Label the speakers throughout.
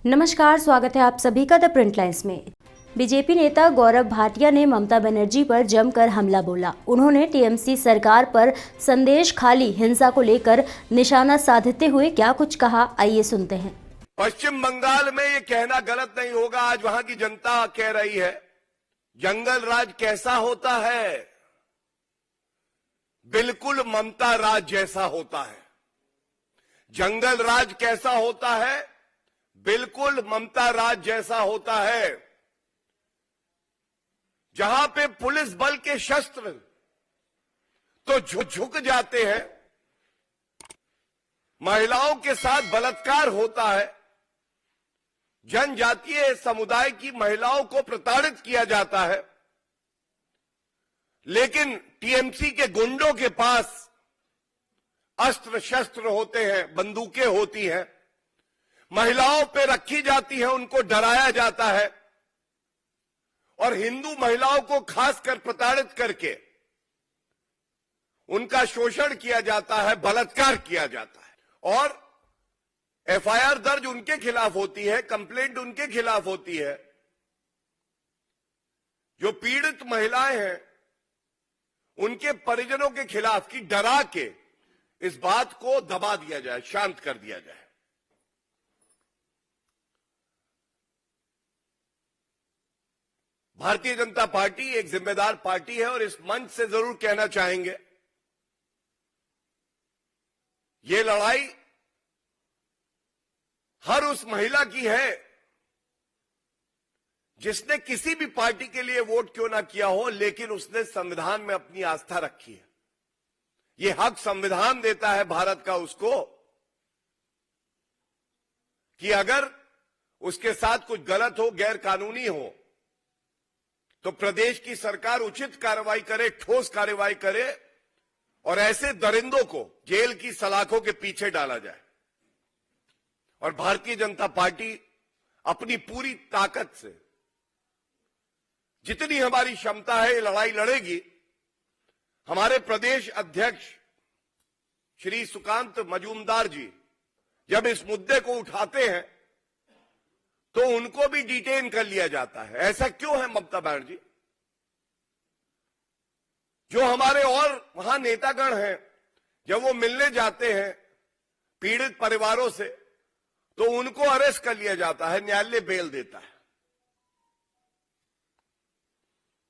Speaker 1: नमस्कार, स्वागत है आप सभी का द प्रिंट लाइन्स में। बीजेपी नेता गौरव भाटिया ने ममता बनर्जी पर जमकर हमला बोला। उन्होंने टीएमसी सरकार पर संदेश खाली हिंसा को लेकर निशाना साधते हुए क्या कुछ कहा, आइए सुनते हैं।
Speaker 2: पश्चिम बंगाल में ये कहना गलत नहीं होगा, आज वहां की जनता कह रही है जंगल राज कैसा होता है, बिल्कुल ममता राज जैसा होता है। जंगल राज कैसा होता है, बिल्कुल ममता राज जैसा होता है। जहां पे पुलिस बल के शस्त्र तो झुक जाते हैं, महिलाओं के साथ बलात्कार होता है, जनजातीय समुदाय की महिलाओं को प्रताड़ित किया जाता है, लेकिन टीएमसी के गुंडों के पास अस्त्र शस्त्र होते हैं, बंदूकें होती हैं, महिलाओं पे रखी जाती है, उनको डराया जाता है और हिंदू महिलाओं को खासकर प्रताड़ित करके उनका शोषण किया जाता है, बलात्कार किया जाता है और एफआईआर दर्ज उनके खिलाफ होती है, कंप्लेंट उनके खिलाफ होती है। जो पीड़ित महिलाएं हैं उनके परिजनों के खिलाफ की डरा के इस बात को दबा दिया जाए, शांत कर दिया जाए। भारतीय जनता पार्टी एक जिम्मेदार पार्टी है और इस मंच से जरूर कहना चाहेंगे, ये लड़ाई हर उस महिला की है जिसने किसी भी पार्टी के लिए वोट क्यों ना किया हो, लेकिन उसने संविधान में अपनी आस्था रखी है। ये हक संविधान देता है भारत का उसको कि अगर उसके साथ कुछ गलत हो, गैर कानूनी हो, तो प्रदेश की सरकार उचित कार्रवाई करे, ठोस कार्रवाई करे और ऐसे दरिंदों को जेल की सलाखों के पीछे डाला जाए। और भारतीय जनता पार्टी अपनी पूरी ताकत से, जितनी हमारी क्षमता है, ये लड़ाई लड़ेगी। हमारे प्रदेश अध्यक्ष श्री सुकांत मजूमदार जी जब इस मुद्दे को उठाते हैं तो उनको भी डिटेन कर लिया जाता है। ऐसा क्यों है ममता बनर्जी? जो हमारे और वहां नेतागण हैं, जब वो मिलने जाते हैं पीड़ित परिवारों से तो उनको अरेस्ट कर लिया जाता है, न्यायालय बेल देता है।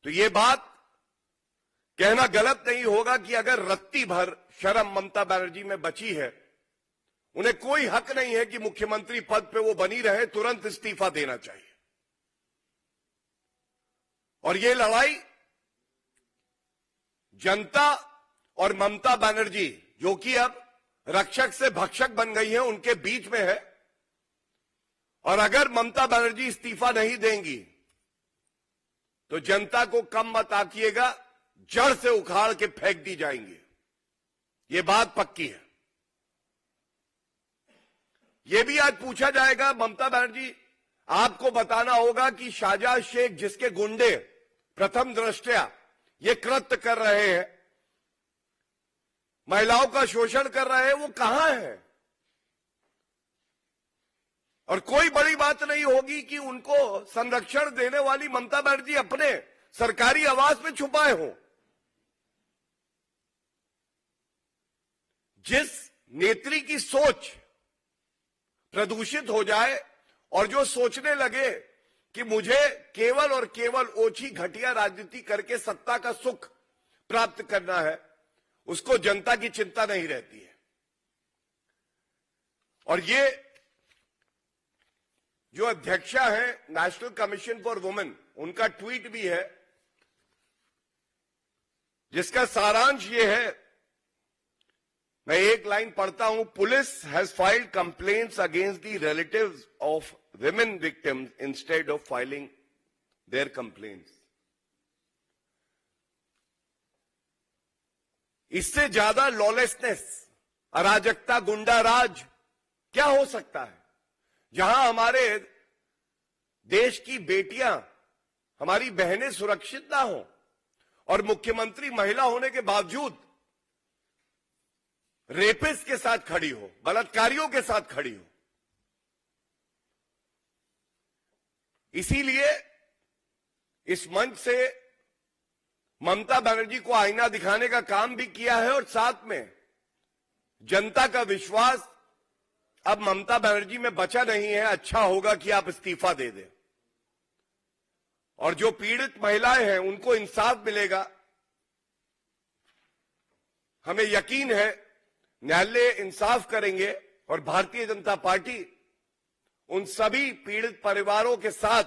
Speaker 2: तो ये बात कहना गलत नहीं होगा कि अगर रत्ती भर शर्म ममता बनर्जी में बची है, उन्हें कोई हक नहीं है कि मुख्यमंत्री पद पे वो बनी रहे, तुरंत इस्तीफा देना चाहिए। और ये लड़ाई जनता और ममता बनर्जी, जो कि अब रक्षक से भक्षक बन गई है, उनके बीच में है। और अगर ममता बनर्जी इस्तीफा नहीं देंगी तो जनता को कम मत आंकिएगा, जड़ से उखाड़ के फेंक दी जाएंगी। ये बात पक्की है। यह भी आज पूछा जाएगा, ममता बनर्जी आपको बताना होगा कि शाहजहां शेख जिसके गुंडे प्रथम दृष्टया ये कृत्य कर रहे हैं, महिलाओं का शोषण कर रहे हैं, वो कहां है? और कोई बड़ी बात नहीं होगी कि उनको संरक्षण देने वाली ममता बनर्जी अपने सरकारी आवास में छुपाए हों। जिस नेत्री की सोच प्रदूषित हो जाए और जो सोचने लगे कि मुझे केवल और केवल ओछी घटिया राजनीति करके सत्ता का सुख प्राप्त करना है, उसको जनता की चिंता नहीं रहती है। और ये जो अध्यक्षा है नेशनल कमीशन फॉर वुमेन, उनका ट्वीट भी है जिसका सारांश ये है, मैं एक लाइन पढ़ता हूं। Police has filed complaints against the relatives of women victims instead of filing their complaints. इससे ज्यादा लॉलेसनेस, अराजकता, गुंडा राज क्या हो सकता है? जहां हमारे देश की बेटियां, हमारी बहनें सुरक्षित ना हो और मुख्यमंत्री महिला होने के बावजूद रेपिस्ट के साथ खड़ी हो, बलात्कारियों के साथ खड़ी हो। इसीलिए इस मंच से ममता बनर्जी को आईना दिखाने का काम भी किया है और साथ में जनता का विश्वास अब ममता बनर्जी में बचा नहीं है। अच्छा होगा कि आप इस्तीफा दे दें और जो पीड़ित महिलाएं हैं उनको इंसाफ मिलेगा। हमें यकीन है न्यायालय इंसाफ करेंगे और भारतीय जनता पार्टी उन सभी पीड़ित परिवारों के साथ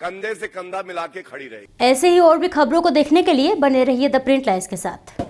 Speaker 2: कंधे से कंधा मिला के खड़ी रहेगी।
Speaker 1: ऐसे ही और भी खबरों को देखने के लिए बने रहिए द प्रिंट लाइन्स के साथ।